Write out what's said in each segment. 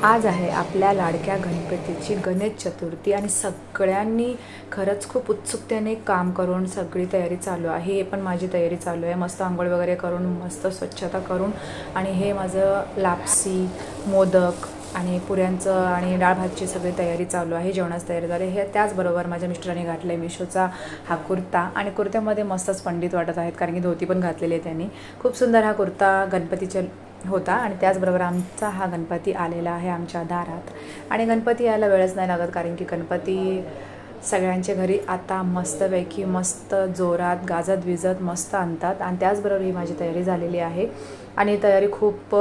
आज आहे आपल्या लाडक्या गणपतीची गणेश चतुर्थी आणि सगळ्यांनी खरंच खूप उत्सुकतेने काम करून सगळी तयारी चालू आहे। हे पण माझी तयारी चालू आहे, मस्त आंघोळ वगैरे करून मस्त स्वच्छता करून आणि हे माझं लापसी मोदक आणि पुऱ्यांचं आणि डाळ भातची सगळी तयारी चालू आहे, जेवणाची तयारी चालू आहे। हे त्याचबरोबर माझ्या मिस्टरांनी घातला आहे मिशोचा हा कुर्ता आणि कुर्त्यामध्ये मस्तच पंडित वाटत आहेत, कारण की धोती पण घातलेली आहे त्यांनी। खूप सुंदर हा कुर्ता गणपतीच्या होता आणि त्याचबरोबर आमचा हा गणपती आलेला आहे आमच्या दारात। आणि गणपती यायला वेळच नाही लागत, कारण की गणपती सगळ्यांच्या घरी आता मस्तपैकी मस्त जोरात गाजत विजत मस्त आणतात। आणि त्याचबरोबर ही माझी तयारी झालेली आहे आणि तयारी खूप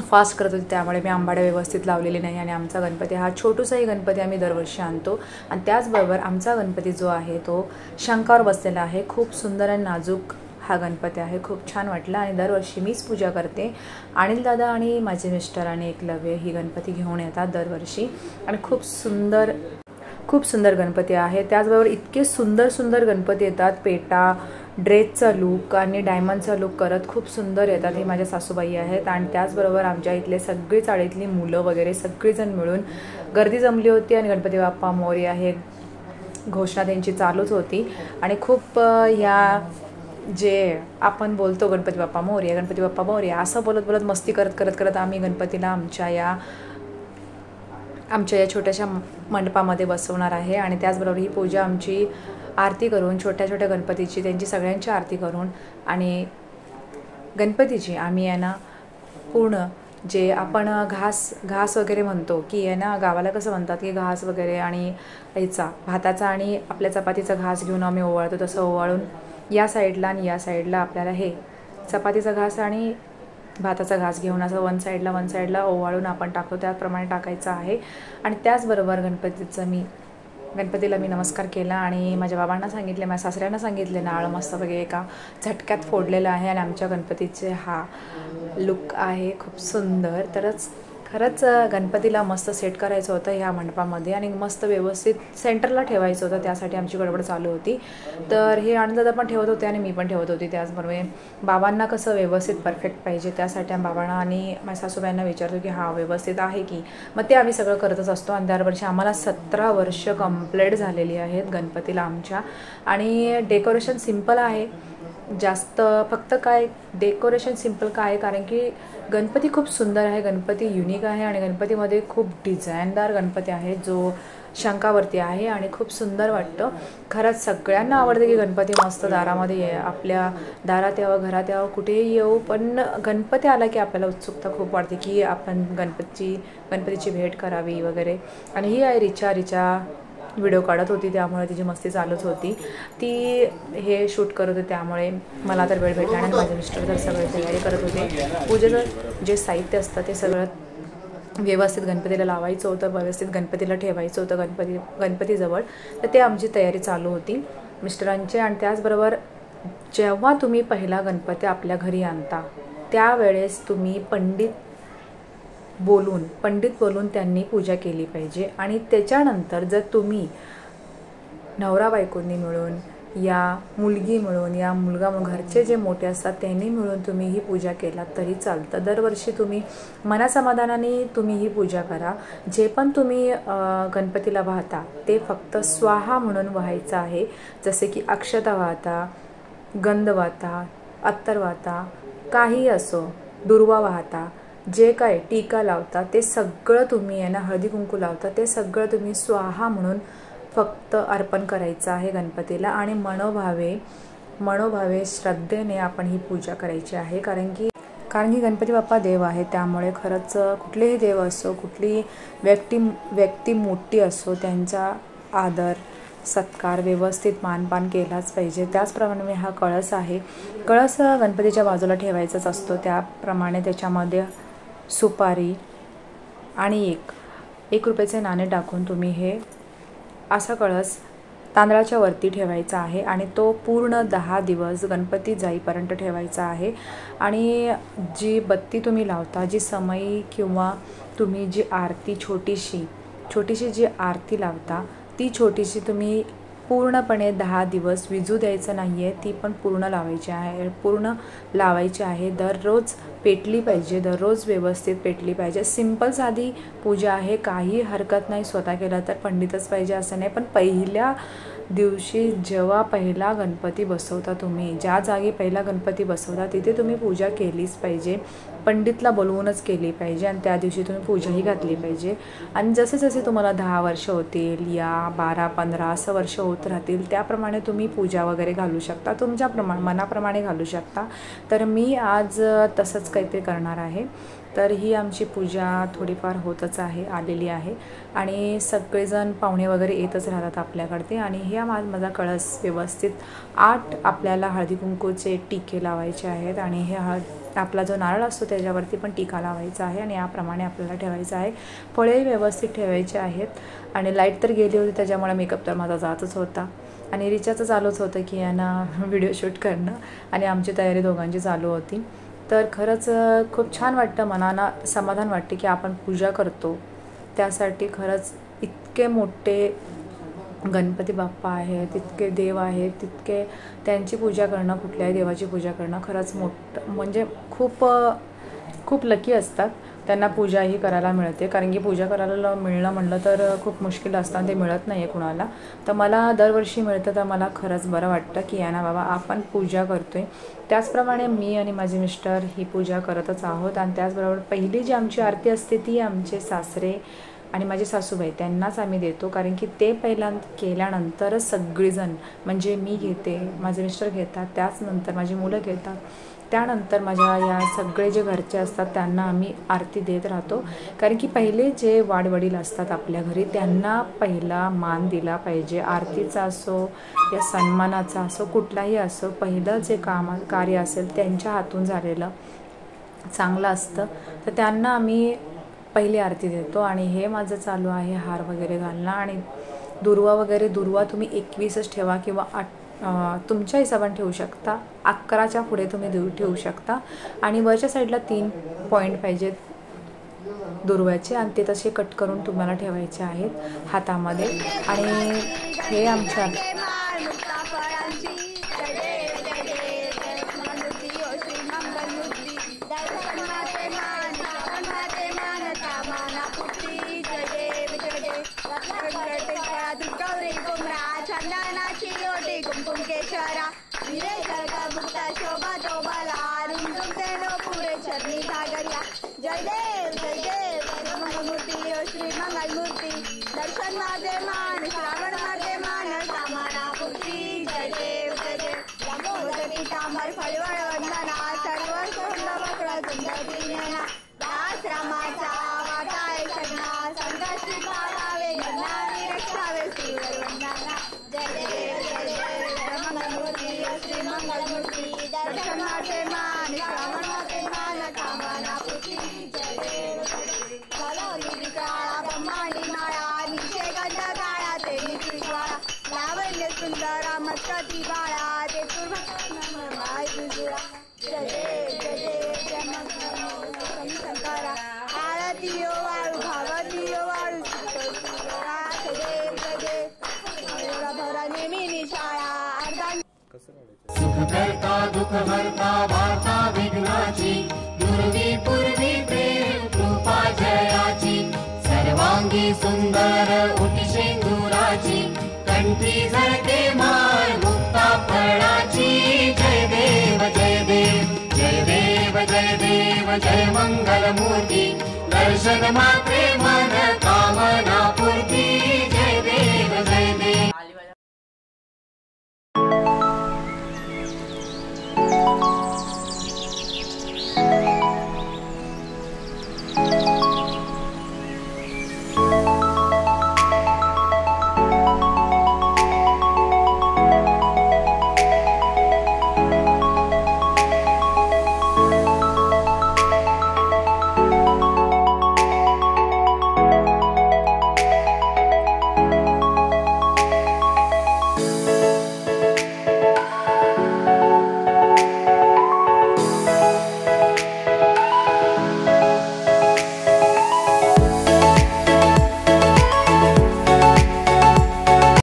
फास्ट करत होती, त्यामुळे मी आंबाड्या व्यवस्थित लावलेली नाही। आणि आमचा गणपती हा छोटूसाही गणपती आम्ही दरवर्षी आणतो आणि त्याचबरोबर आमचा गणपती जो आहे तो शंकावर बसलेला आहे। खूप सुंदर आणि नाजूक हा गणपती आहे, खूप छान वाटला आणि दरवर्षी मीच पूजा करते। अनिल दादा आणि माझे मिस्टर आणि एकलव्य ही गणपती घेऊन येतात दरवर्षी आणि खूप सुंदर गणपती आहे। त्याचबरोबर इतके सुंदर गणपती येतात, पेटा ड्रेसचा लुक आणि डायमंडचा लुक करत खूप सुंदर येतात। हे माझ्या सासूबाई आहेत आणि त्याचबरोबर आमच्या इथले सगळी चाळीतली मुलं वगैरे सगळीजण मिळून गर्दी जमली होती आणि गणपती बाप्पा मोरया हे घोषणा त्यांची चालूच होती। आणि खूप ह्या जे आपण बोलतो गणपती बाप्पा मोरया असं बोलत मस्ती करत आम्ही गणपतीला आमच्या या छोट्याशा मंडपामध्ये बसवणार आहे। आणि त्याचबरोबर ही पूजा आमची आरती करून छोट्या गणपतीची त्यांची सगळ्यांची आरती करून आणि गणपतीची आम्ही यांना पूर्ण जे आपण घास वगैरे म्हणतो की यांना गावाला कसं म्हणतात की घास वगैरे आणि याचा भाताचा आणि आपल्या चपातीचा घास घेऊन आम्ही ओवाळतो, तसं ओवाळून या साईडला आणि या साईडला आपल्याला हे चपातीचा घास आणि भाताचा घास घेऊन असं वन साईडला ओवाळून आपण टाकतो त्याप्रमाणे टाकायचं आहे। आणि त्याचबरोबर गणपतीला मी नमस्कार केला आणि माझ्या बाबांना सांगितले, माझ्या सासऱ्यांना सांगितले नारळ मस्तपैकी एका झटक्यात फोडलेला आहे। आणि आमच्या गणपतीचे हा लुक आहे खूप सुंदर। खरंच गणपतीला मस्त सेट करायचं होतं ह्या मंडपामध्ये आणि मस्त व्यवस्थित सेंटरला ठेवायचं होतं, त्यासाठी आमची गडबड चालू होती। तर हे आनंददादा पण ठेवत होते आणि मी पण ठेवत होती। त्याचबरोबर बाबांना कसं व्यवस्थित परफेक्ट पाहिजे, त्यासाठी आम्ही बाबांना आणि माझ्या सासूबाईंना विचारतो की हा व्यवस्थित आहे की, मग ते आम्ही सगळं करतच असतो। आणि दरवर्षी आम्हाला 17 वर्ष कंप्लीट झालेली आहेत गणपतीला आमच्या। आणि डेकोरेशन सिम्पल आहे, जास्त फक्त काय डेकोरेशन सिम्पल काय आहे, कारण की गणपती खूप सुंदर आहे, गणपती युनिक आहे आणि गणपतीमध्ये खूप डिझाईनदार गणपती आहे जो शंकावरती आहे आणि खूप सुंदर वाटतं। खरंच सगळ्यांना आवडतं की गणपती मस्त दारामध्ये आपल्या दारात यावं, घरात यावं, कुठेही येऊ, पण गणपती आला की आपल्याला उत्सुकता खूप वाटते की आपण गणपतीची भेट करावी वगैरे। आणि ही आहे रिचा व्हिडिओ काढत होती, त्यामुळे तिची मस्ती चालूच होती, ती हे शूट करत होते, त्यामुळे मला तर वेळ भेटला आणि माझे मिस्टर तर सगळे तयारी करत होते। पूजेचं जे साहित्य असतं ते सगळं व्यवस्थित गणपतीला लावायचं होतं, व्यवस्थित गणपतीला ठेवायचं होतं गणपतीजवळ, तर ते आमची तयारी चालू होती मिस्टरांची। आणि त्याचबरोबर जेव्हा तुम्ही पहिला गणपती आपल्या घरी आणता त्यावेळेस तुम्ही पंडित बोलून त्यांनी पूजा केली पाहिजे। आणि त्याच्यानंतर जर तुम्ही नवरा बायकोंनी मिळून या मुलगी मिळून या मुलगा घरचे जे मोठे असतात त्यांनी मिळून तुम्ही ही पूजा केला तरी चालतं। दरवर्षी तुम्ही मनासमाधानाने तुम्ही ही पूजा करा। जे पण तुम्ही गणपतीला वाहता ते फक्त स्वाहा म्हणून वाहायचं आहे, जसे की अक्षता वाहता, गंध वाहता, अत्तर वाहता, काही असो, दुर्वा वाहता, जे काय टीका लावता ते सगळं तुम्ही यांना हळदी कुंकू लावता ते सगळं तुम्ही स्वाहा म्हणून फक्त अर्पण करायचं आहे गणपतीला। आणि मनोभावे श्रद्धेने आपण ही पूजा करायची आहे, कारण की गणपती बाप्पा देव आहे, त्यामुळे खरंच कुठलेही देव असो, कुठली व्यक्ती मोठी असो, त्यांचा आदर सत्कार व्यवस्थित मानपान केलाच पाहिजे। त्याचप्रमाणे हा कळस आहे, कळस गणपतीच्या बाजूला ठेवायचाच असतो, त्याप्रमाणे त्याच्यामध्ये सुपारी आणि एक रुपयाचे नाणे टाकून तुम्ही हे असा कळस तांदळाच्या वरती ठेवायचा आहे आणि तो पूर्ण 10 दिवस गणपती जाईपर्यंत ठेवायचा आहे। आणि जी बत्ती तुम्ही लावता, जी समई किंवा तुम्ही जी आरती छोटीशी जी आरती लावता ती छोटीशी तुम्ही पूर्णपणे 10 दिवस विझू द्यायचं नाही आहे, ती पण पूर्ण लावायची आहे. दररोज पेटली पाहिजे, दररोज व्यवस्थित पेटली पाहिजे. सिंपल साधी पूजा आहे, काही हरकत नाही. स्वतः केलं तर पंडितच पाहिजे असं नाही, पण पहिल्या दिवशी जेव्हा पहिला गणपती बसवता तुम्ही, ज्या जागी पहिला गणपती बसवता तिथे तुम्ही पूजा केलीच पाहिजे. पंडितला बोलवूनच केली पाहिजे आणि त्या दिवशी तुम्ही पूजाही घातली पाहिजे. आणि जसे जसे तुम्हाला 10 वर्ष होतील या 12-15 असं वर्ष होत राहतील, त्याप्रमाणे तुम्ही पूजा वगैरे घालू शकता, तुमच्या मनाप्रमाणे घालू शकता. तर मी आज तसंच काहीतरी करणार आहे. तर ही आमची पूजा थोडीफार होतच आलेली आहे आणि सगळेजण पाहुणे वगैरे येतच राहतात आपल्याकडे. आणि हे माझा कळस व्यवस्थित 8 आपल्याला हळदी कुंकूचे टिके लावायचे आहेत आणि हे आपला जो नारळ असतो त्याच्यावरती पण टिका लावायचा आहे आणि याप्रमाणे आपल्याला ठेवायचं आहे. फळे व्यवस्थित ठेवायचे आहेत आणि लाईट तर गेली होती त्याच्यामुळे मेकअप तर माझा जातच होता आणि रिचाचं चालूच होतं की यांना व्हिडिओ शूट करणं आणि आमची तयारी दोघांची चालू होती. तर खरंच खूप छान वाटतं, मनाला समाधान वाटते की आपण पूजा करतो. त्यासाठी खरंच इतके मोठे गणपती बाप्पा आहेत, तितके देव आहेत, तितके त्यांची पूजा करणं, कुठल्याही देवाची पूजा करणं खरंच मोठं म्हणजे खूप लकी असतात. त्यांना पूजाही करायला मिळते, कारण की पूजा करायला मिळणं म्हणलं तर खूप मुश्किल असतं, ते मिळत नाही आहे कुणाला. तर मला दरवर्षी मिळतं, तर मला खरंच बरं वाटतं की यांना बाबा आपण पूजा करतो आहे. त्याचप्रमाणे मी आणि माझे मिस्टर ही पूजा करतच आहोत. आणि त्याचबरोबर पहिली जी आमची आरती असते ती आमचे सासरे आणि माझी सासूबाई त्यांनाच आम्ही देतो, कारण की ते पहिल्यांदा केल्यानंतरच सगळीजण, म्हणजे मी घेते, माझे मिस्टर घेतात, त्याचनंतर माझी मुलं घेतात, त्यानंतर माझ्या या सगळे जे घरचे असतात त्यांना आम्ही आरती देत राहतो. कारण की पहिले जे वाडवडील असतात आपल्या घरी त्यांना पहिला मान दिला पाहिजे. आरतीचा असो या सन्मानाचा असो, कुठलाही असो, पहिलं जे कार्य असेल त्यांच्या हातून झालेलं चांगलं असतं, तर त्यांना आम्ही पहिली आरती देतो. आणि हे माझं चालू आहे हार वगैरे घालणं. आणि दुर्वा तुम्ही 21च ठेवा किंवा तुमच्या हिशोबाने ठेवू शकता. 11च्या पुढे तुम्ही ठेवू शकता. आणि वरच्या साईडला 3 पॉईंट पाहिजेत दुर्व्याचे आणि ते तसे कट करून तुम्हाला ठेवायचे आहेत हातामध्ये. आणि हे आमच्या जय देव मंगलमूर्ती श्री मंगलमूर्ती दर्शन माझे मान श्रावण माझे मान कामना पूर्ती. जय देव लंबोदरी तांबर फळवळ वंदना सर्व सोहळ वक्र सुंदर ज्ञाना दास रामाचा वाटाय शरणा संघर्षी पाळावे ज्ञानी रक्षावे श्रीवर वंदना. जय देव मंगलमूर्ती श्री मंगलमूर्ती दर्शन माझे मान श्रावण माझे मान कामना पूर्ती. सुंदर मस्कती बाळा ते शंकरा आरती वाळू भावती वाळू भरा नेहमी निशाळा. सुख करता दुःख हरता वार्ता विघ्नाची दुर्वी पूर्वी प्रेम कृपा जयाची सर्वांगी सुंदर उटी शेंदुराची कंठी झळके माळ मुक्ता फळाची. जय देव जय देव जय देव जय देव जय मंगलमूर्ती दर्शन मात्रे मन कामना पूर्ती. जय देव जय देव